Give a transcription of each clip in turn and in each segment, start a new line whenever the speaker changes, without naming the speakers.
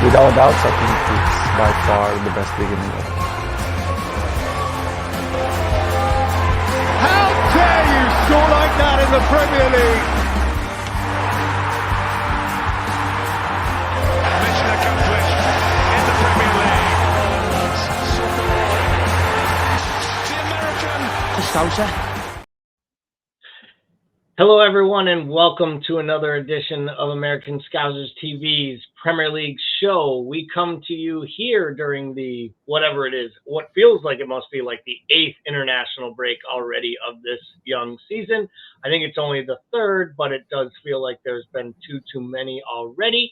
without doubts, I think it's by far the best league in Europe.
How dare you score like that in the Premier League? Mission accomplished in the Premier League. The American
Scouser.
Hello, everyone, and welcome to another edition of American Scousers TV's Premier League show. We come to you here during the, whatever it is, what feels like it must be like the 8th international break already of this young season. I think it's only the 3rd, but it does feel like there's been too many already.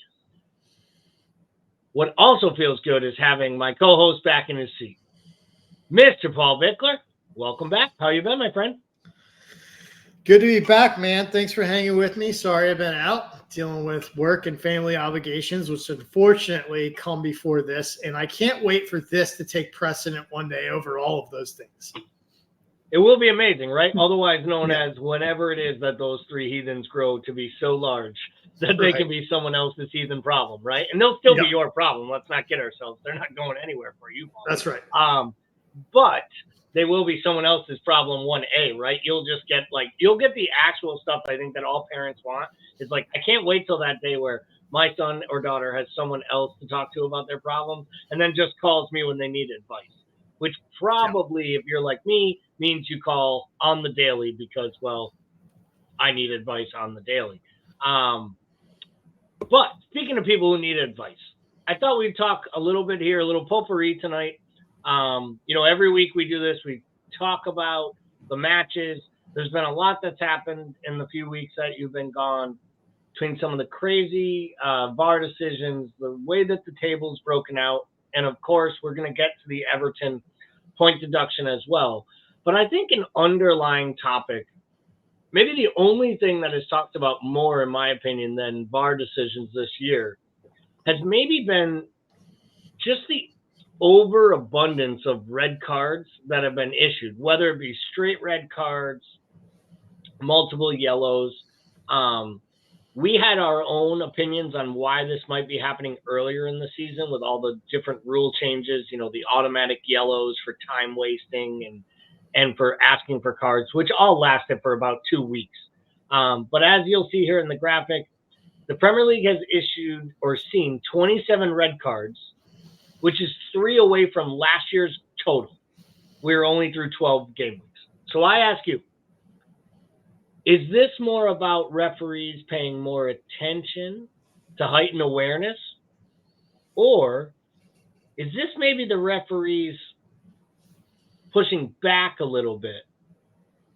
What also feels good is having my co-host back in his seat. Mr. Paul Bickler, welcome back. How you been, my friend?
Good to be back, man. Thanks for hanging with me. Sorry I've been out dealing with work and family obligations, which unfortunately come before this. And I can't wait for this to take precedent one day over all of those things.
It will be amazing, right? Otherwise known as whenever it is that those three heathens grow to be so large that they can be someone else's heathen problem, right? And they'll still be your problem. Let's not kid ourselves. They're not going anywhere for you, Paul.
That's right.
But they will be someone else's problem 1A, right? You'll just get you'll get the actual stuff I think that all parents want. Is like, I can't wait till that day where my son or daughter has someone else to talk to about their problems and then just calls me when they need advice, which probably, if you're like me, means you call on the daily because, well, I need advice on the daily. But speaking of people who need advice, I thought we'd talk a little bit here, a little potpourri tonight. Every week we do this, we talk about the matches. There's been a lot that's happened in the few weeks that you've been gone, between some of the crazy VAR decisions, the way that the table's broken out. And of course, we're going to get to the Everton point deduction as well. But I think an underlying topic, maybe the only thing that is talked about more, in my opinion, than VAR decisions this year, has maybe been just the overabundance of red cards that have been issued, whether it be straight red cards, multiple yellows. We had our own opinions on why this might be happening earlier in the season with all the different rule changes, the automatic yellows for time wasting and for asking for cards, which all lasted for about 2 weeks. But as you'll see here in the graphic, the Premier League has issued or seen 27 red cards, which is 3 away from last year's total. We're only through 12 game weeks. So I ask you, is this more about referees paying more attention to heighten awareness? Or is this maybe the referees pushing back a little bit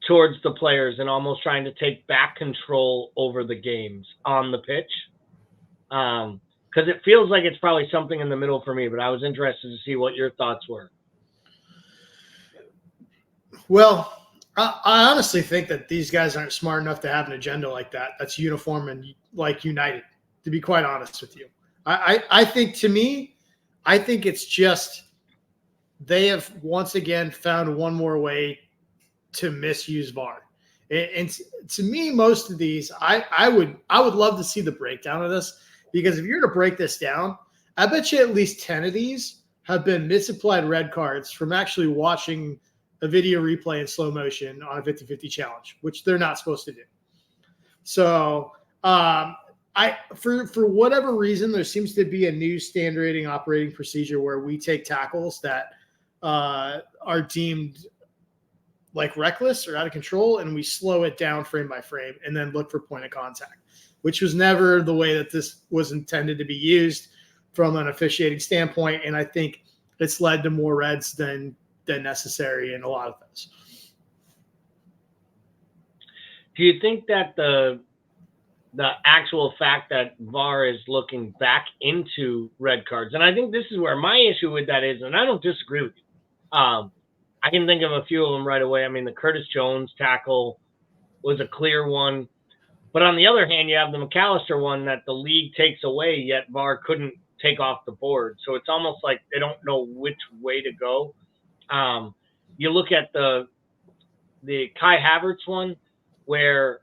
towards the players and almost trying to take back control over the games on the pitch? Because it feels like it's probably something in the middle for me, but I was interested to see what your thoughts were.
Well, I honestly think that these guys aren't smart enough to have an agenda like that. That's uniform and united, to be quite honest with you. I think, to me, I think it's just they have once again found one more way to misuse VAR. And to me, most of these, I would love to see the breakdown of this, because if you're to break this down, I bet you at least 10 of these have been misapplied red cards from actually watching a video replay in slow motion on a 50-50 challenge, which they're not supposed to do. So for whatever reason, there seems to be a new standard rating operating procedure where we take tackles that are deemed like reckless or out of control, and we slow it down frame by frame and then look for point of contact, which was never the way that this was intended to be used from an officiating standpoint. And I think it's led to more reds than necessary in a lot of those.
Do you think that the actual fact that VAR is looking back into red cards, and I think this is where my issue with that is, and I don't disagree with you. I can think of a few of them right away. I mean, the Curtis Jones tackle was a clear one. But on the other hand, you have the McAllister one that the league takes away, yet VAR couldn't take off the board. So it's almost like they don't know which way to go. You look at the Kai Havertz one, where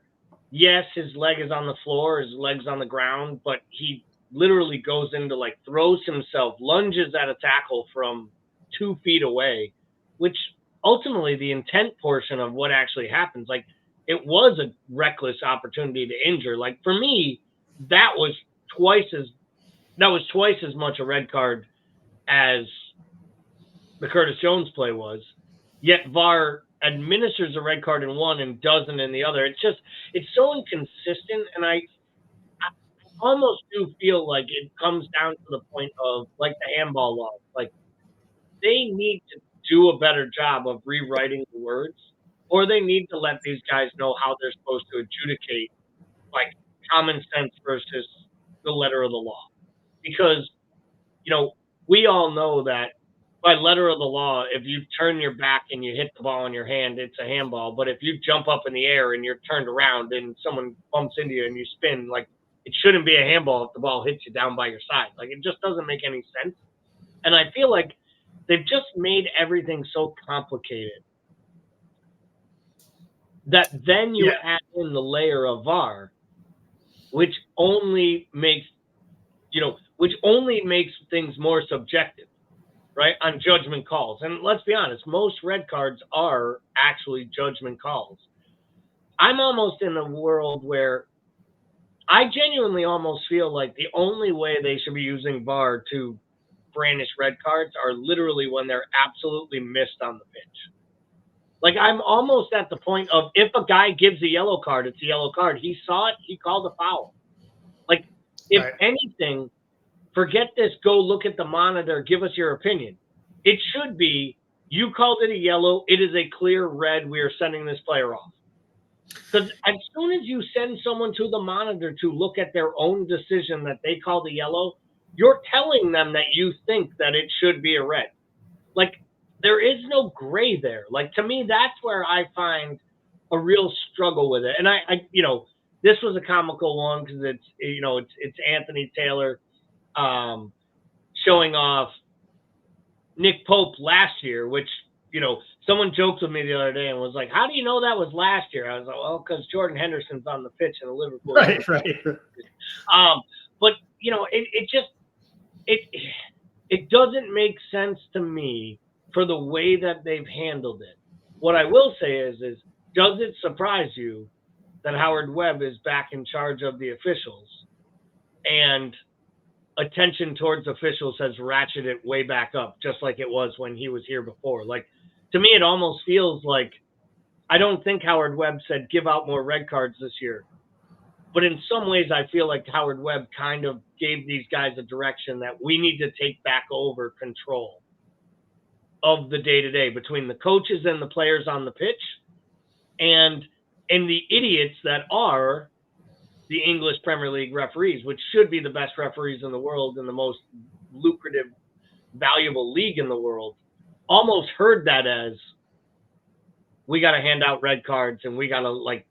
yes, his leg is on the floor, his leg's on the ground, but he literally goes into like throws himself, lunges at a tackle from 2 feet away, which ultimately the intent portion of what actually happens, like it was a reckless opportunity to injure. Like for me, that was twice as much a red card as the Curtis Jones play was. Yet VAR administers a red card in one and doesn't in the other. It's so inconsistent, and I almost do feel like it comes down to the point of like the handball law. Like they need to do a better job of rewriting the words, or they need to let these guys know how they're supposed to adjudicate like common sense versus the letter of the law. Because, we all know that by letter of the law, if you turn your back and you hit the ball in your hand, it's a handball. But if you jump up in the air and you're turned around and someone bumps into you and you spin, like it shouldn't be a handball if the ball hits you down by your side. Like it just doesn't make any sense. And I feel like they've just made everything so complicated that then you add in the layer of VAR, which only makes things more subjective, right, on judgment calls. And let's be honest, most red cards are actually judgment calls. I'm almost in a world where I genuinely almost feel like the only way they should be using VAR to brandish red cards are literally when they're absolutely missed on the pitch. Like I'm almost at the point of if a guy gives a yellow card, it's a yellow card. He saw it, he called a foul. Like if anything, forget this, go look at the monitor, give us your opinion. It should be, you called it a yellow, it is a clear red, we are sending this player off. Because as soon as you send someone to the monitor to look at their own decision that they called a yellow, you're telling them that you think that it should be a red. Like, there is no gray there. Like, to me, that's where I find a real struggle with it. And I this was a comical one because it's Anthony Taylor showing off Nick Pope last year, which, someone joked with me the other day and was like, how do you know that was last year? I was like, well, because Jordan Henderson's on the pitch in the Liverpool.
Right.
But, it doesn't make sense to me for the way that they've handled it. What I will say is does it surprise you that Howard Webb is back in charge of the officials and attention towards officials has ratcheted way back up, just like it was when he was here before? Like, to me, it almost feels like, I don't think Howard Webb said give out more red cards this year. But in some ways, I feel like Howard Webb kind of gave these guys a direction that we need to take back over control of the day-to-day between the coaches and the players on the pitch and the idiots that are the English Premier League referees, which should be the best referees in the world and the most lucrative, valuable league in the world, almost heard that as, we got to hand out red cards and we got to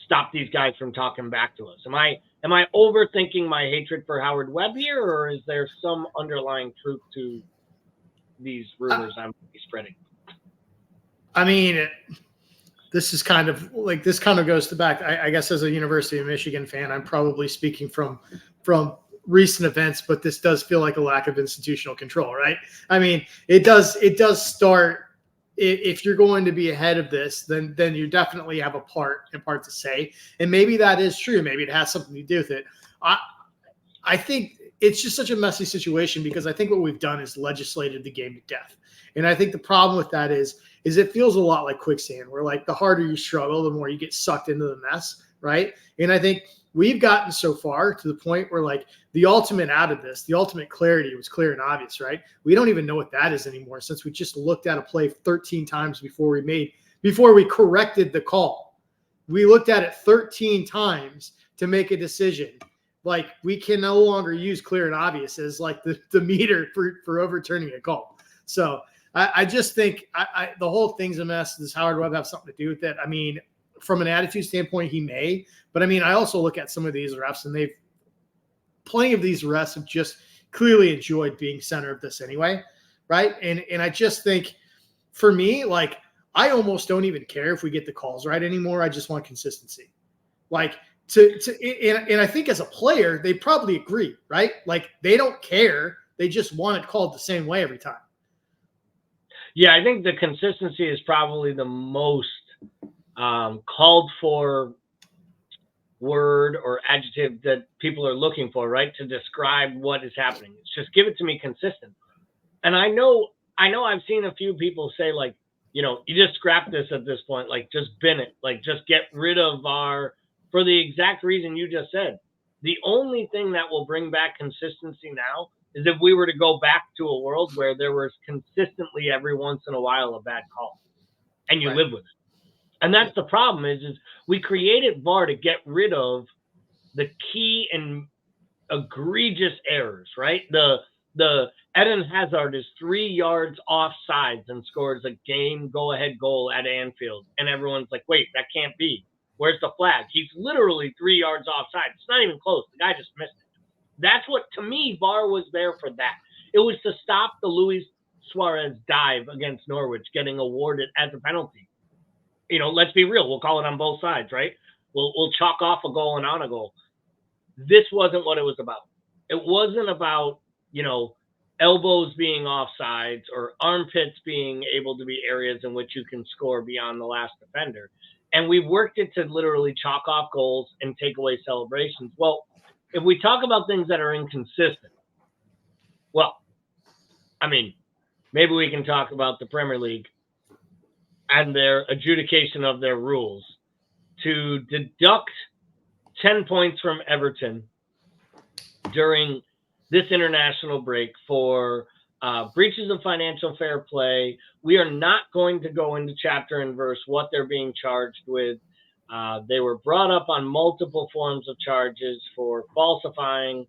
stop these guys from talking back to us. Am I overthinking my hatred for Howard Webb here, or is there some underlying truth to these rumors I'm spreading?
I mean, this kind of goes to back. I guess as a University of Michigan fan, I'm probably speaking from recent events, but this does feel like a lack of institutional control, right? I mean, it does start. If you're going to be ahead of this, then you definitely have a part to say, and maybe that is true. Maybe it has something to do with it. I think it's just such a messy situation because I think what we've done is legislated the game to death, and I think the problem with that is it feels a lot like quicksand, where like the harder you struggle, the more you get sucked into the mess, right? And I think we've gotten so far to the point where like the ultimate out of this, the ultimate clarity was clear and obvious, right? We don't even know what that is anymore since we just looked at a play 13 times before we corrected the call. We looked at it 13 times to make a decision. Like we can no longer use clear and obvious as like the meter for overturning a call. So I just think the whole thing's a mess. Does Howard Webb have something to do with it? I mean, from an attitude standpoint, he may, but I mean, I also look at some of these refs and plenty of these refs have just clearly enjoyed being center of this anyway. Right. And I just think for me, like, I almost don't even care if we get the calls right anymore. I just want consistency. Like and I think as a player, they probably agree, right? Like they don't care. They just want it called the same way every time.
Yeah, I think the consistency is probably the most called for word or adjective that people are looking for, right? To describe what is happening. It's just give it to me consistent. And I know I've seen a few people say like, you just scrap this at this point, like just bin it, like just get rid of VAR for the exact reason you just said. The only thing that will bring back consistency now is if we were to go back to a world where there was consistently every once in a while a bad call and you live with it. And that's the problem is we created VAR to get rid of the key and egregious errors, right? The Eden Hazard is 3 yards offsides and scores a game go-ahead goal at Anfield. And everyone's like, wait, that can't be. Where's the flag? He's literally 3 yards offside. It's not even close. The guy just missed it. That's what, to me, VAR was there for that. It was to stop the Luis Suarez dive against Norwich getting awarded as a penalty. Let's be real. We'll call it on both sides, right? We'll chalk off a goal and on a goal. This wasn't what it was about. It wasn't about, elbows being offsides or armpits being able to be areas in which you can score beyond the last defender. And we worked it to literally chalk off goals and take away celebrations. Well, if we talk about things that are inconsistent, maybe we can talk about the Premier League and their adjudication of their rules to deduct 10 points from Everton during this international break for breaches of financial fair play. We are not going to go into chapter and verse what they're being charged with. They were brought up on multiple forms of charges for falsifying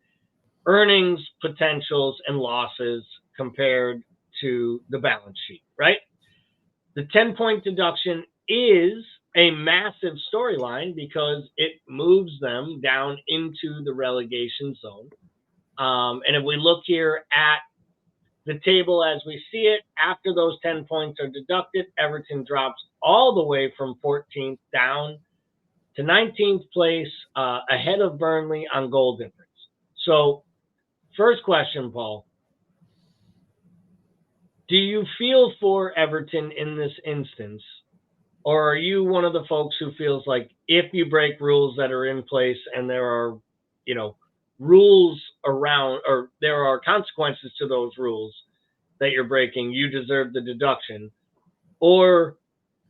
earnings, potentials, and losses compared to the balance sheet, right? The 10-point deduction is a massive storyline because it moves them down into the relegation zone. And if we look here at the table as we see it, after those 10 points are deducted, Everton drops all the way from 14th down to 19th place, ahead of Burnley on goal difference. So, first question, Paul. Do you feel for Everton in this instance? Or are you one of the folks who feels like if you break rules that are in place and there are, rules around, or there are consequences to those rules that you're breaking, you deserve the deduction? Or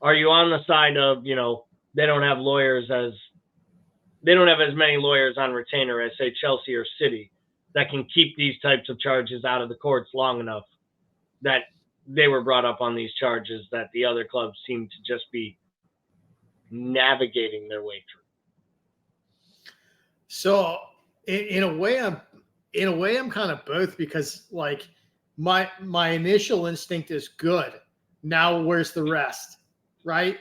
are you on the side of, they don't have as many lawyers on retainer as, say, Chelsea or City that can keep these types of charges out of the courts long enough that they were brought up on these charges that the other clubs seem to just be navigating their way through?
So in a way I'm kind of both, because like my initial instinct is good. Now where's the rest? Right?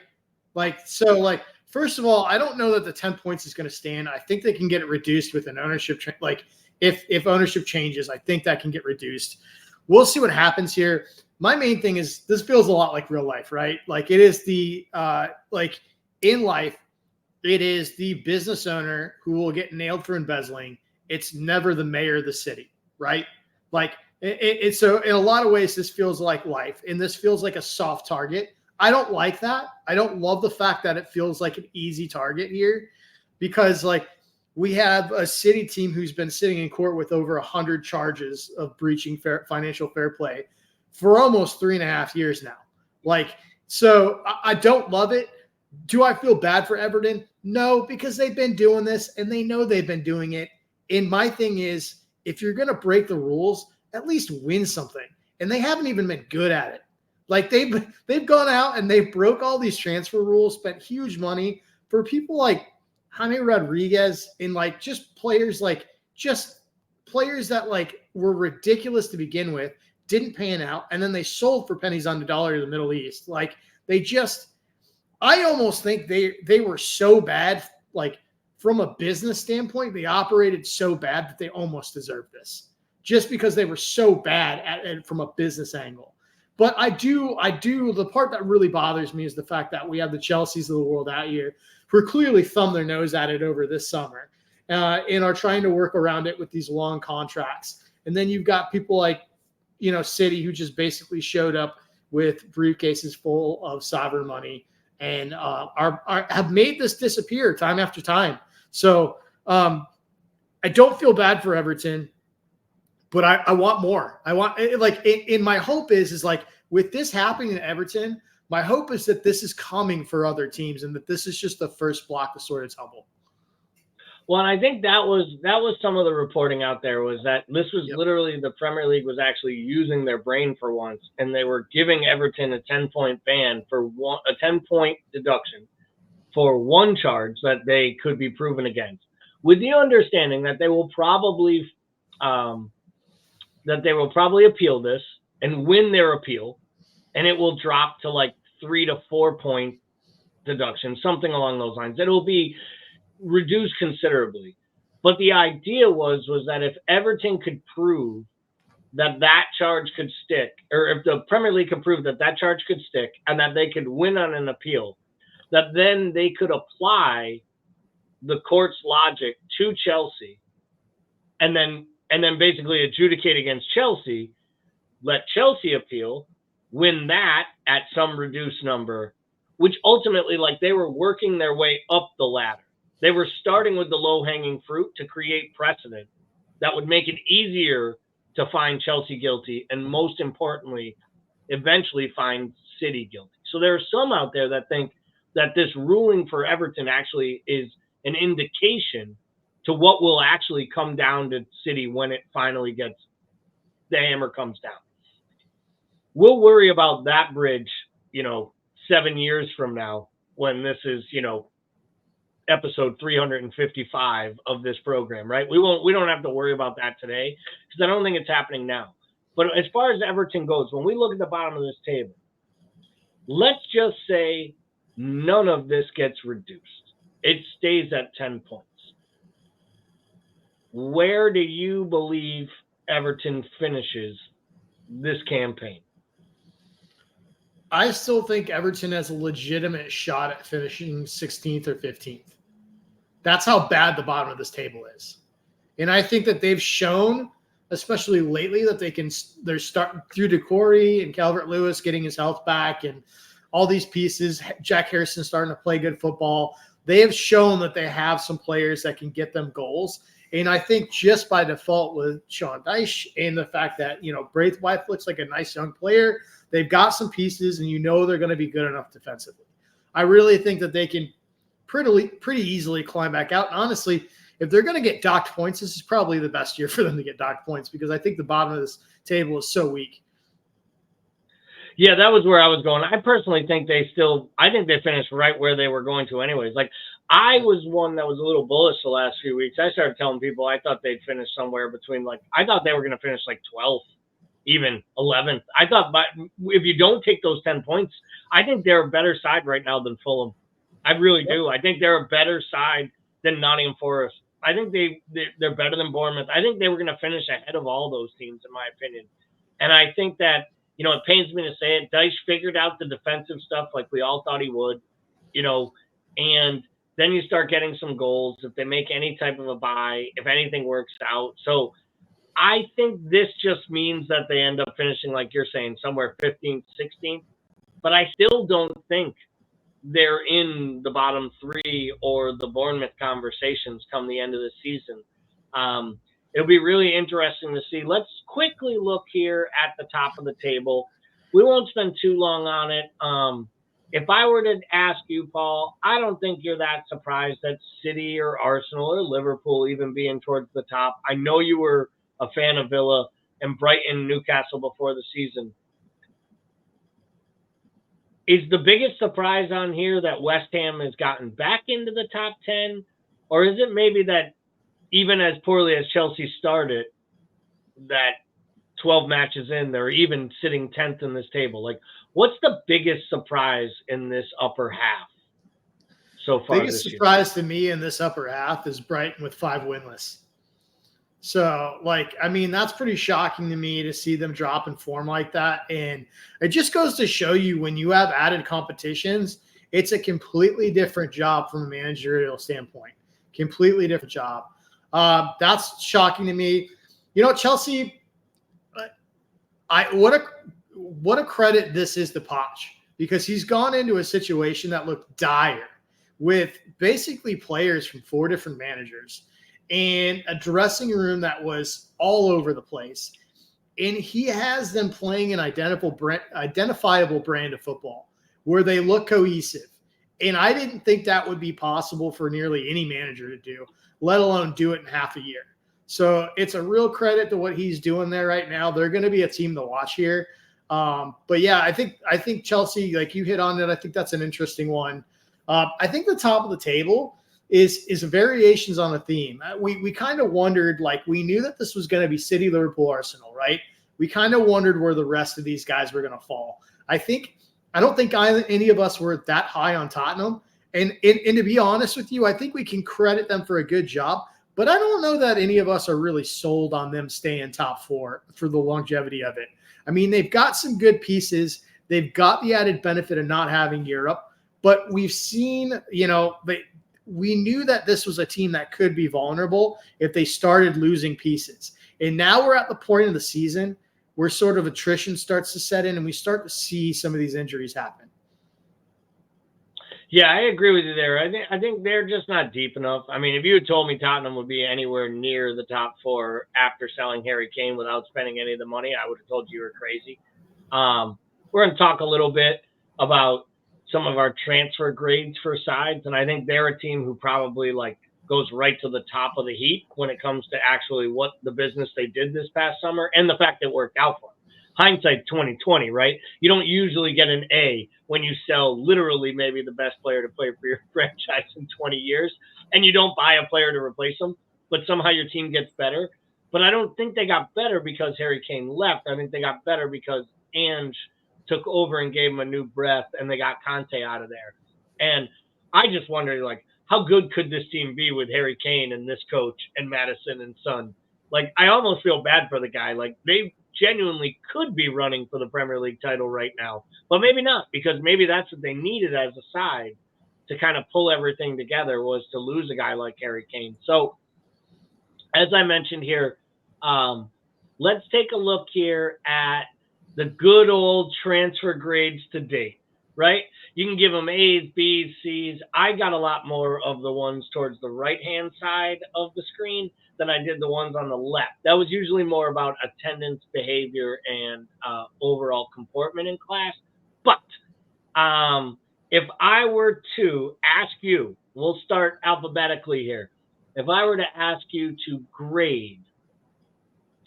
First of all, I don't know that the 10 points is going to stand. I think they can get it reduced with an ownership. If ownership changes, I think that can get reduced. We'll see what happens here. My main thing is this feels a lot like real life, right? Like it is in life, it is the business owner who will get nailed for embezzling. It's never the mayor of the city, right? So in a lot of ways, this feels like life, and this feels like a soft target. I don't like that. I don't love the fact that it feels like an easy target here, because we have a City team who's been sitting in court with over 100 charges of breaching financial fair play for almost 3.5 years now. So I don't love it. Do I feel bad for Everton? No, because they've been doing this and they know they've been doing it. And my thing is, if you're going to break the rules, at least win something. And they haven't even been good at it. They've gone out and they broke all these transfer rules, spent huge money for people like Jaime Rodriguez and just players that were ridiculous to begin with, didn't pan out, and then they sold for pennies on the dollar to the Middle East. I almost think they were so bad, from a business standpoint, they operated so bad that they almost deserved this, just because they were so bad at it from a business angle. But I do. The part that really bothers me is the fact that we have the Chelseas of the world out here who clearly thumb their nose at it over this summer and are trying to work around it with these long contracts. And then you've got people like, City, who just basically showed up with briefcases full of sovereign money and have made this disappear time after time. So I don't feel bad for Everton. But I want more. I want in my hope is like with this happening in Everton, my hope is that this is coming for other teams and that this is just the first block to sort of tumble.
Well, and I think that was some of the reporting out there was that this was literally the Premier League was actually using their brain for once, and they were giving Everton a 10-point ban for a 10-point deduction for one charge that they could be proven against, with the understanding that they will probably appeal this and win their appeal, and it will drop to like 3 to 4 point deduction, something along those lines. It'll be reduced considerably. But the idea was that if Everton could prove that charge could stick, or if the Premier League could prove that charge could stick and that they could win on an appeal, that then they could apply the court's logic to Chelsea and then basically adjudicate against Chelsea, let Chelsea appeal, win that at some reduced number, which ultimately, like, they were working their way up the ladder. They were starting with the low-hanging fruit to create precedent that would make it easier to find Chelsea guilty and, most importantly, eventually find City guilty. So there are some out there that think that this ruling for Everton actually is an indication to what will actually come down to City when it finally the hammer comes down. We'll worry about that bridge, 7 years from now when this is, episode 355 of this program, right? We don't have to worry about that today because I don't think it's happening now. But as far as Everton goes, when we look at the bottom of this table, let's just say none of this gets reduced. It stays at 10 points. Where do you believe Everton finishes this campaign?
I still think Everton has a legitimate shot at finishing 16th or 15th. That's how bad the bottom of this table is. And I think that they've shown, especially lately, that they're starting through Decore and Calvert-Lewis getting his health back and all these pieces, Jack Harrison starting to play good football. They have shown that they have some players that can get them goals. And I think just by default with Sean Dyche and the fact that, Braithwaite looks like a nice young player, they've got some pieces and they're going to be good enough defensively. I really think that they can pretty easily climb back out. And honestly, if they're going to get docked points, this is probably the best year for them to get docked points because I think the bottom of this table is so weak.
Yeah, that was where I was going. I personally think they finished right where they were going to anyways. Like, I was one that was a little bullish the last few weeks. I started telling people I thought they'd finish somewhere between, I thought they were going to finish 12th, even 11th. I thought if you don't take those 10 points, I think they're a better side right now than Fulham. I really do. I think they're a better side than Nottingham Forest. I think they're better than Bournemouth. I think they were going to finish ahead of all those teams, in my opinion. And I think that, it pains me to say it, Dyche figured out the defensive stuff like we all thought he would, and then you start getting some goals if they make any type of a buy, if anything works out. So I think this just means that they end up finishing, like you're saying, somewhere 15th, 16th. But I still don't think they're in the bottom three or the Bournemouth conversations come the end of the season. It'll be really interesting to see. Let's quickly look here at the top of the table. We won't spend too long on it. If I were to ask you, Paul, I don't think you're that surprised that City or Arsenal or Liverpool even being towards the top. I know you were a fan of Villa and Brighton, Newcastle before the season. Is the biggest surprise on here that West Ham has gotten back into the top 10? Or is it maybe that even as poorly as Chelsea started, that 12 matches in, they're even sitting 10th in this table? What's the biggest surprise in this upper half so far?
Biggest surprise to me in this upper half is Brighton with 5 winless. So, like, I mean, that's pretty shocking to me to see them drop in form like that. And it just goes to show you when you have added competitions, it's a completely different job from a managerial standpoint. Completely different job. That's shocking to me. You know, Chelsea, what a credit this is to Poch, because he's gone into a situation that looked dire with basically players from 4 different managers and a dressing room that was all over the place. And he has them playing an identifiable brand of football where they look cohesive. And I didn't think that would be possible for nearly any manager to do, let alone do it in half a year. So it's a real credit to what he's doing there right now. They're going to be a team to watch here. But yeah, I think Chelsea, like you hit on it, I think that's an interesting one. I think the top of the table is variations on a theme. We kind of wondered, like, we knew that this was going to be City, Liverpool, Arsenal, right? We kind of wondered where the rest of these guys were going to fall. I don't think any of us were that high on Tottenham. And to be honest with you, I think we can credit them for a good job. But I don't know that any of us are really sold on them staying top 4 for the longevity of it. I mean, they've got some good pieces. They've got the added benefit of not having Europe. But we've seen, we knew that this was a team that could be vulnerable if they started losing pieces. And now we're at the point of the season where sort of attrition starts to set in and we start to see some of these injuries happen.
Yeah, I agree with you there. I think they're just not deep enough. I mean, if you had told me Tottenham would be anywhere near the top 4 after selling Harry Kane without spending any of the money, I would have told you were crazy. We're going to talk a little bit about some of our transfer grades for sides, and I think they're a team who probably goes right to the top of the heap when it comes to actually what the business they did this past summer and the fact that it worked out for them. Hindsight 2020, right? You don't usually get an A when you sell literally maybe the best player to play for your franchise in 20 years, and you don't buy a player to replace them, but somehow your team gets better. But I don't think they got better because Harry Kane left. I think they got better because Ange took over and gave them a new breath, and they got Conte out of there. And I just wondered, how good could this team be with Harry Kane and this coach and Madison and Son? I almost feel bad for the guy. They genuinely could be running for the Premier League title right now, but maybe not, because maybe that's what they needed as a side to kind of pull everything together, was to lose a guy like Harry Kane. So as I mentioned here, let's take a look here at the good old transfer grades to date, right? You can give them A's, B's, C's. I got a lot more of the ones towards the right-hand side of the screen than I did the ones on the left. That was usually more about attendance, behavior, and overall comportment in class. But if I were to ask you, we'll start alphabetically here. If I were to ask you to grade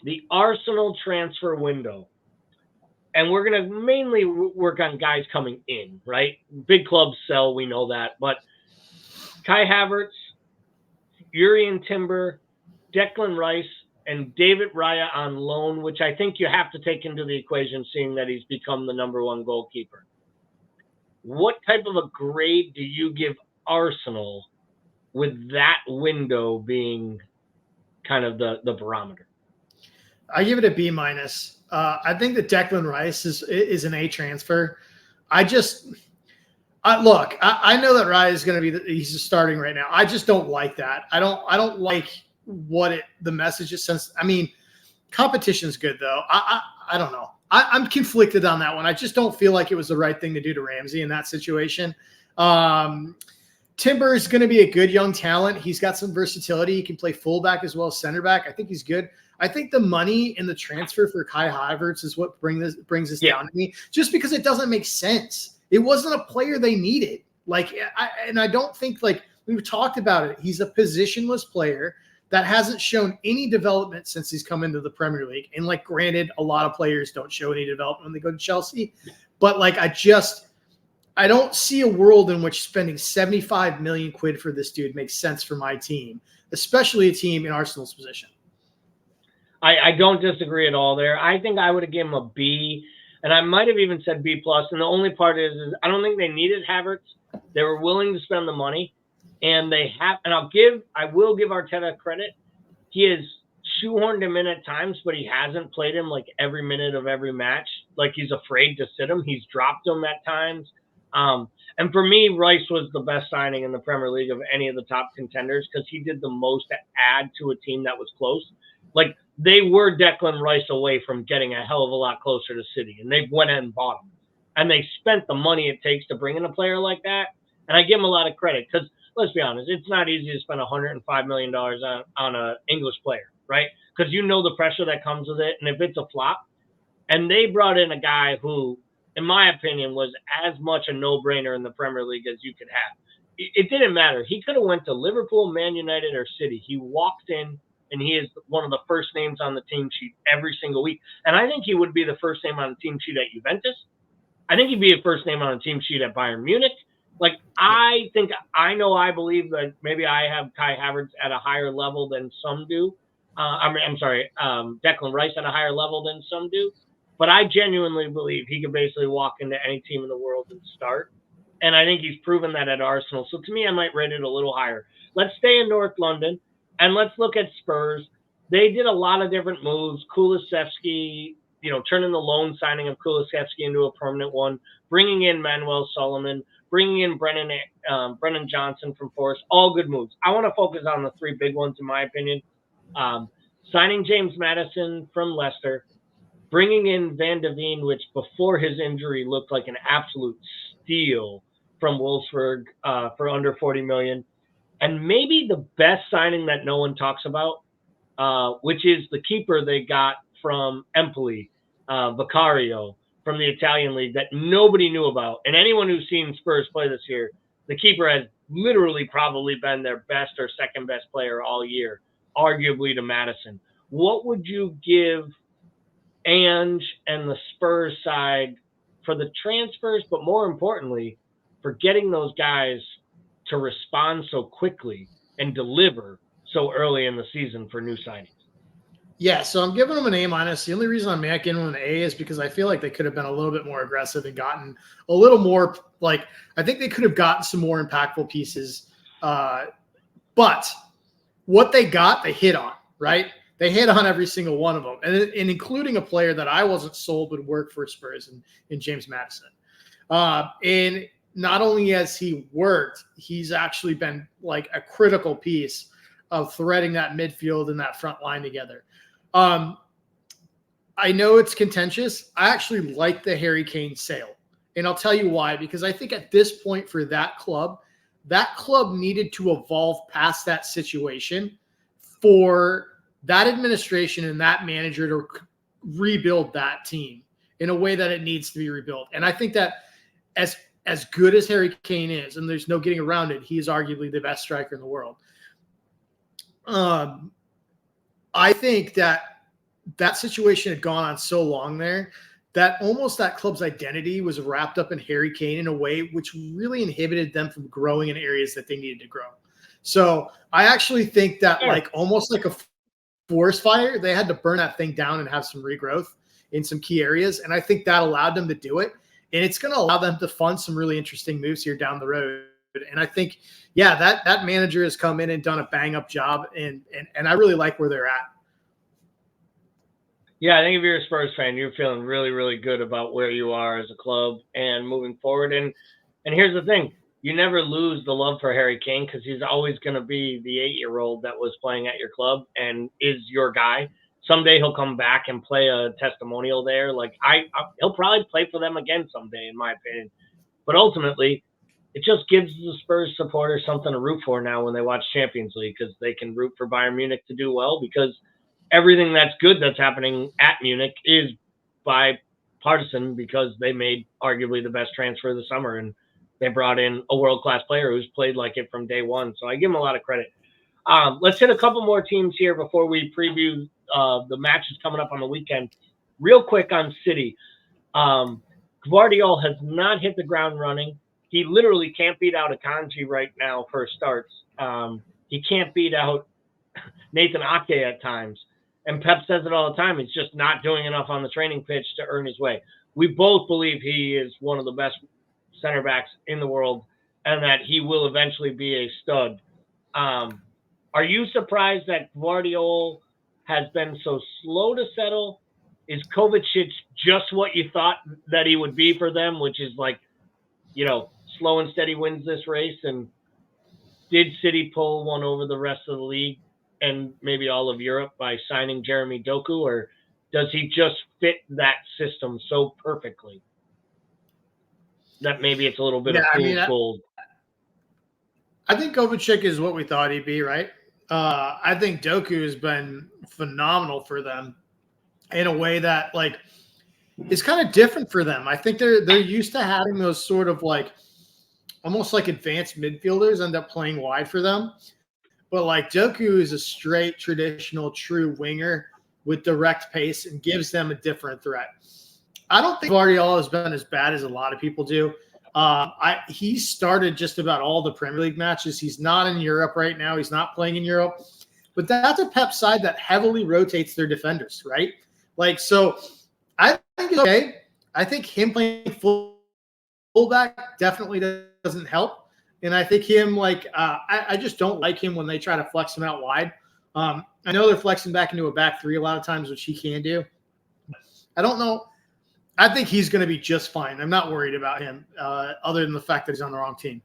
the Arsenal transfer window, and we're going to mainly work on guys coming in, right? Big clubs sell, we know that. But Kai Havertz, Jurrien Timber, Declan Rice, and David Raya on loan, which I think you have to take into the equation, seeing that he's become the #1 goalkeeper. What type of a grade do you give Arsenal with that window being kind of the barometer?
I give it a B-. I think that Declan Rice is an A transfer. I know that Raya is going to be he's starting right now. I just don't like that. I don't like the message it sends. I mean, competition's good though. I don't know. I'm conflicted on that one. I just don't feel like it was the right thing to do to Ramsey in that situation. Timber is going to be a good young talent. He's got some versatility. He can play fullback as well as center back. I think he's good. I think the money in the transfer for Kai Havertz is what brings this down to me, just because it doesn't make sense. It wasn't a player they needed. I don't think, we've talked about it. He's a positionless player that hasn't shown any development since he's come into the Premier League. And granted, a lot of players don't show any development when they go to Chelsea, but I don't see a world in which spending 75 million quid for this dude makes sense for my team, especially a team in Arsenal's position.
I don't disagree at all there. I think I would have given him a B, and I might have even said B+. And the only part is I don't think they needed Havertz. They were willing to spend the money, and they have. And I will give Arteta credit. He has shoehorned him in at times, but he hasn't played him like every minute of every match. Like he's afraid to sit him. He's dropped him at times. And for me, Rice was the best signing in the Premier League of any of the top contenders because he did the most to add to a team that was close. Like they were Declan Rice away from getting a hell of a lot closer to City, and they went and bought him. And they spent the money it takes to bring in a player like that. And I give him a lot of credit because, let's be honest, it's not easy to spend $105 million on an English player, right? Because you know the pressure that comes with it. And if it's a flop, and they brought in a guy who, in my opinion, was as much a no-brainer in the Premier League as you could have. It didn't matter. He could have went to Liverpool, Man United, or City. He walked in, and he is one of the first names on the team sheet every single week. And I think he would be the first name on the team sheet at Juventus. I think he'd be a first name on the team sheet at Bayern Munich. Like, I believe that maybe I have Kai Havertz at a higher level than some do. Declan Rice at a higher level than some do. But I genuinely believe he could basically walk into any team in the world and start. And I think he's proven that at Arsenal. So to me, I might rate it a little higher. Let's stay in North London, and let's look at Spurs. They did a lot of different moves. Kulusevski, turning the loan signing of Kulusevski into a permanent one, bringing in Manuel Solomon, bringing in Brennan Johnson from Forest, all good moves. I want to focus on the three big ones, in my opinion. Signing James Maddison from Leicester, bringing in Van de Ven, which before his injury looked like an absolute steal from Wolfsburg for under $40 million, and maybe the best signing that no one talks about, which is the keeper they got from Empoli, Vicario, from the Italian league that nobody knew about. And anyone who's seen Spurs play this year, the keeper has literally probably been their best or second best player all year, arguably to Maddison. What would you give Ange and the Spurs side for the transfers, but more importantly, for getting those guys to respond so quickly and deliver so early in the season for new signings?
Yeah, so I'm giving them an A-. The only reason I'm making them an A is because I feel like they could have been a little bit more aggressive and gotten a little more, I think they could have gotten some more impactful pieces. But what they got, they hit on, right? They hit on every single one of them, and including a player that I wasn't sold would work for Spurs in James Maddison. And not only has he worked, he's actually been like a critical piece of threading that midfield and that front line together. I know it's contentious. I actually like the Harry Kane sale, and I'll tell you why. Because I think at this point for that club needed to evolve past that situation for that administration and that manager to rebuild that team in a way that it needs to be rebuilt. And I think that as good as Harry Kane is, and there's no getting around it, he is arguably the best striker in the world. I think that situation had gone on so long there that almost that club's identity was wrapped up in Harry Kane in a way which really inhibited them from growing in areas that they needed to grow. So I actually think that almost like a forest fire, they had to burn that thing down and have some regrowth in some key areas. And I think that allowed them to do it. And it's going to allow them to fund some really interesting moves here down the road. And I think, that manager has come in and done a bang up job. And I really like where they're at.
Yeah, I think if you're a Spurs fan, you're feeling really, really good about where you are as a club and moving forward. And here's the thing. You never lose the love for Harry Kane because he's always going to be the 8-year-old that was playing at your club and is your guy. Someday he'll come back and play a testimonial there. He'll probably play for them again someday, in my opinion. But ultimately, it just gives the Spurs supporters something to root for now when they watch Champions League, because they can root for Bayern Munich to do well, because everything that's good that's happening at Munich is bipartisan, because they made arguably the best transfer of the summer, and they brought in a world-class player who's played like it from day one. So I give him a lot of credit. Let's hit a couple more teams here before we preview the matches coming up on the weekend. Real quick on City. Guardiola has not hit the ground running. He literally can't beat out Akanji right now for starts. He can't beat out Nathan Ake at times. And Pep says it all the time. He's just not doing enough on the training pitch to earn his way. We both believe he is one of the best center backs in the world and that he will eventually be a stud. Are you surprised that Guardiola has been so slow to settle? Is Kovacic just what you thought that he would be for them, which is like, slow and steady wins this race? And did City pull one over the rest of the league and maybe all of Europe by signing Jeremy Doku, or does he just fit that system so perfectly that maybe it's a little bit of fool's gold?
I think Kovacic is what we thought he'd be, right? I think Doku has been phenomenal for them in a way that is kind of different for them. I think they're used to having those sort of almost like advanced midfielders end up playing wide for them. But Doku is a straight traditional true winger with direct pace and gives them a different threat. I don't think Guardiola has been as bad as a lot of people do. He started just about all the Premier League matches. He's not in Europe right now. He's not playing in Europe. But that's a Pep side that heavily rotates their defenders, right? So I think it's okay. I think him playing fullback definitely doesn't help. And I think him, I just don't like him when they try to flex him out wide. I know they're flexing back into a back three a lot of times, which he can do. I don't know. I think he's going to be just fine. I'm not worried about him, other than the fact that he's on the wrong team.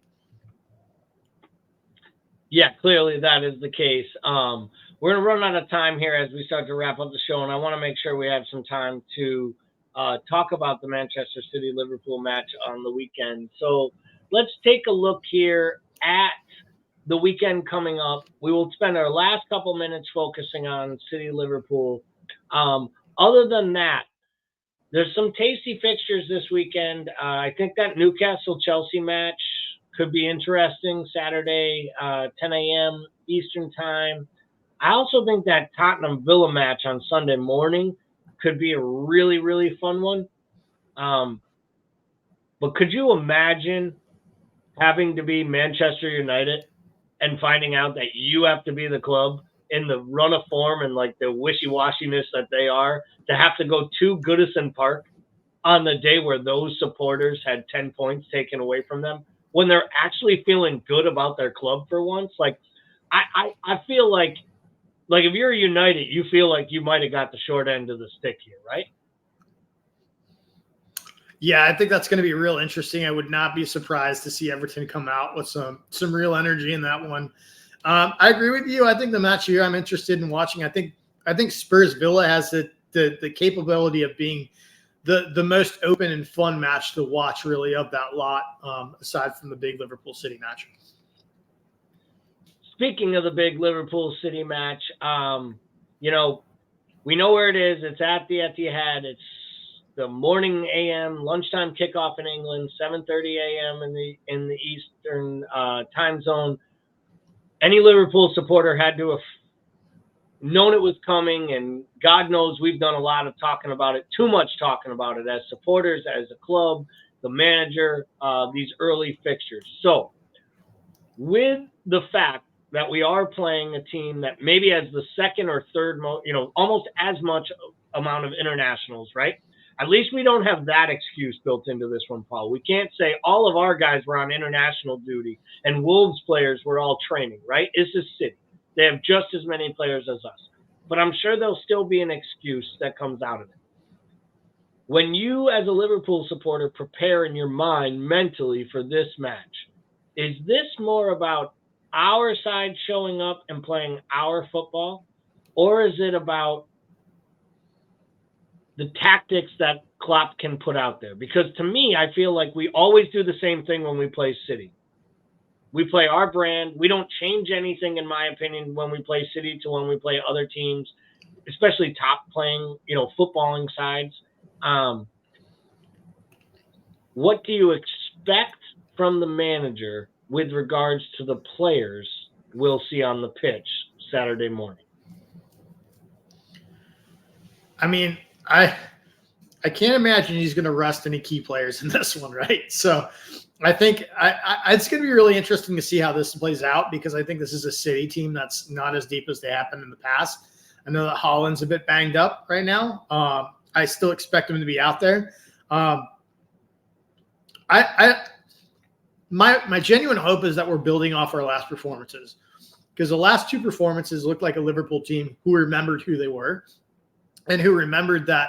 Yeah, clearly that is the case. We're going to run out of time here as we start to wrap up the show, and I want to make sure we have some time to talk about the Manchester City-Liverpool match on the weekend. So let's take a look here at the weekend coming up. We will spend our last couple minutes focusing on City-Liverpool. Other than that, there's some tasty fixtures this weekend. I think that Newcastle-Chelsea match could be interesting. Saturday, 10 a.m. Eastern time. I also think that Tottenham-Villa match on Sunday morning could be a really, really fun one. But could you imagine having to be Manchester United and finding out that you have to be the club in the run of form and the wishy-washiness that they are, to have to go to Goodison Park on the day where those supporters had 10 points taken away from them, when they're actually feeling good about their club for once? I feel like if you're United, you feel like you might have got the short end of the stick here, right?
Yeah, I think that's going to be real interesting. I would not be surprised to see Everton come out with some real energy in that one. I agree with you. I think the match here I'm interested in watching. I think Spurs Villa has the capability of being the most open and fun match to watch, really, of that lot, aside from the big Liverpool City match.
Speaking of the big Liverpool City match, we know where it is. It's at the Etihad. It's the morning a.m. lunchtime kickoff in England, 7:30 a.m. in the Eastern time zone. Any Liverpool supporter had to have known it was coming, and God knows we've done a lot of talking about it, too much talking about it as supporters, as a club, the manager, these early fixtures. So with the fact that we are playing a team that maybe has the second or third almost as much amount of internationals, right? At least we don't have that excuse built into this one, Paul. We can't say all of our guys were on international duty and Wolves players were all training, right? It's a City. They have just as many players as us. But I'm sure there'll still be an excuse that comes out of it. When you, as a Liverpool supporter, prepare in your mind mentally for this match, is this more about our side showing up and playing our football, or is it about the tactics that Klopp can put out there? Because to me, I feel like we always do the same thing when we play City. We play our brand. We don't change anything, in my opinion, when we play City to when we play other teams, especially top playing, footballing sides. What do you expect from the manager with regards to the players we'll see on the pitch Saturday morning?
I mean, I can't imagine he's going to rest any key players in this one, right? So I think it's going to be really interesting to see how this plays out, because I think this is a City team that's not as deep as they happened in the past. I know that Haaland's a bit banged up right now. I still expect him to be out there. My genuine hope is that we're building off our last performances. because the last two performances looked like a Liverpool team who remembered who they were and who remembered that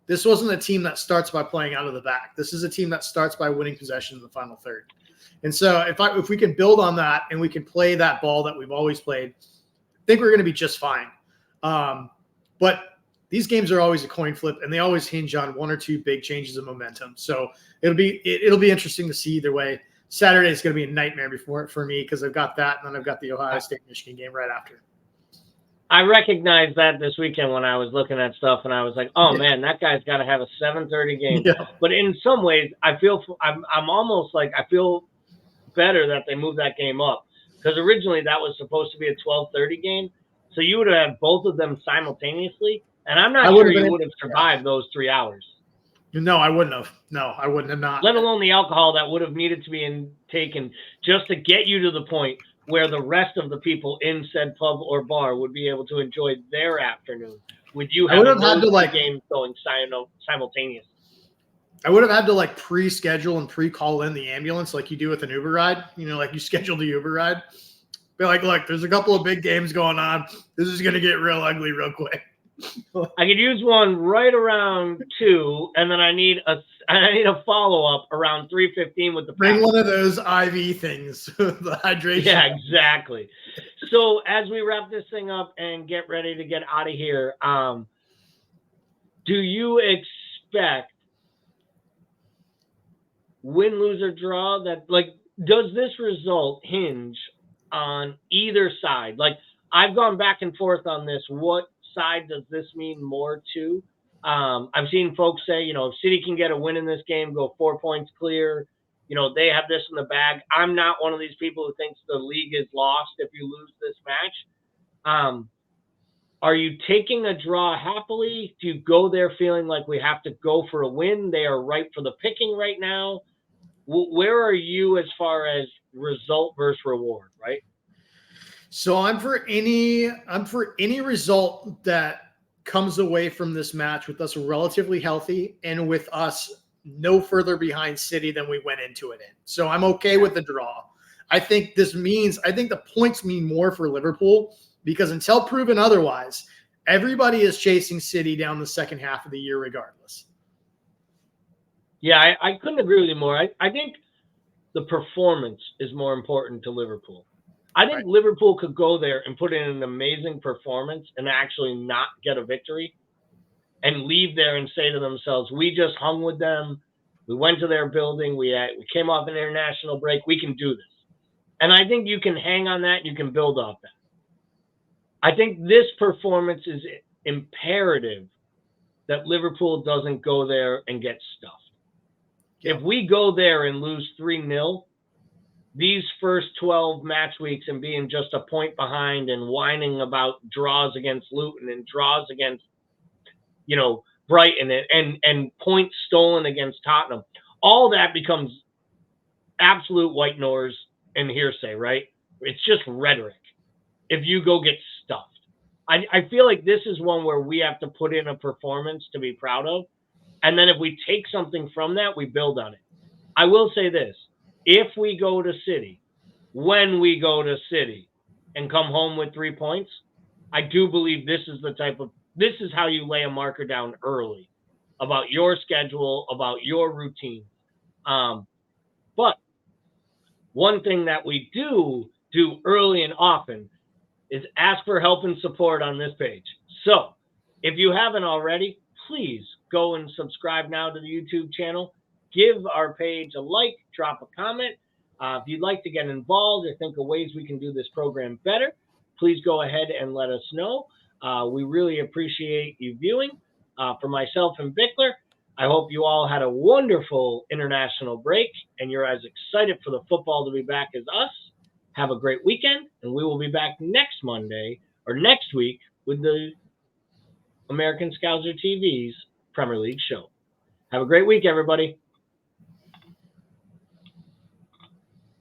this wasn't a team that starts by playing out of the back. This is a team that starts by winning possession in the final third. And so if we can build on that and we can play that ball that we've always played, I think we're going to be just fine. But these games are always a coin flip, and they always hinge on one or two big changes of momentum. So it'll be interesting to see either way. Saturday is going to be a nightmare for me because I've got that, and then I've got the Ohio State-Michigan game right after.
I recognized that this weekend when I was looking at stuff, and I was like, "Oh man, that guy's got to have a 7:30 game."
Yeah.
But in some ways, I'm almost like I feel better that they moved that game up, because originally that was supposed to be a 12:30 game, so you would have had both of them simultaneously, and I'm not sure you would have survived those 3 hours.
No, I wouldn't have. No, I wouldn't have not.
Let alone the alcohol that would have needed to be taken just to get you to the point where the rest of the people in said pub or bar would be able to enjoy their afternoon. Would you have had to games going simultaneously?
I would have had to pre-schedule and pre-call in the ambulance like you do with an Uber ride. Like you schedule the Uber ride. Be like, look, there's a couple of big games going on. This is going to get real ugly real quick.
I could use one right around 2, and then I need a follow-up around 3:15 with the
bring one of those IV things, the hydration.
Yeah, exactly. So as we wrap this thing up and get ready to get out of here, do you expect win, lose, or draw? Does this result hinge on either side? I've gone back and forth on this. What side does this mean more to? I've seen folks say, if City can get a win in this game, go 4 points clear, they have this in the bag. I'm not one of these people who thinks the league is lost if you lose this match. Are you taking a draw happily? Do you go there feeling like we have to go for a win? They are ripe for the picking right now. Where are you as far as result versus reward, right?
So I'm for any result that comes away from this match with us relatively healthy and with us no further behind City than we went into it in. So I'm okay with the draw. I think the points mean more for Liverpool because until proven otherwise, everybody is chasing City down the second half of the year regardless.
Yeah, I couldn't agree with you more. I think the performance is more important to Liverpool. I think Liverpool could go there and put in an amazing performance and actually not get a victory and leave there and say to themselves, we just hung with them. We went to their building. We came off an international break. We can do this. And I think you can hang on that. You can build off that. I think this performance is imperative that Liverpool doesn't go there and get stuffed. Yeah. If we go there and lose 3-0, these first 12 match weeks and being just a point behind and whining about draws against Luton and draws against, Brighton and points stolen against Tottenham, all that becomes absolute white noise and hearsay, right? It's just rhetoric if you go get stuffed. I feel like this is one where we have to put in a performance to be proud of. And then if we take something from that, we build on it. I will say this. If we go to City, when we go to City and come home with 3 points, I do believe this is how you lay a marker down early about your schedule, about your routine. But one thing that we do early and often is ask for help and support on this page. So if you haven't already, please go and subscribe now to the YouTube channel. Give our page a like, drop a comment. If you'd like to get involved or think of ways we can do this program better, please go ahead and let us know. We really appreciate you viewing. For myself and Bickler, I hope you all had a wonderful international break and you're as excited for the football to be back as us. Have a great weekend, and we will be back next Monday or next week with the American Scouser TV's Premier League show. Have a great week, everybody.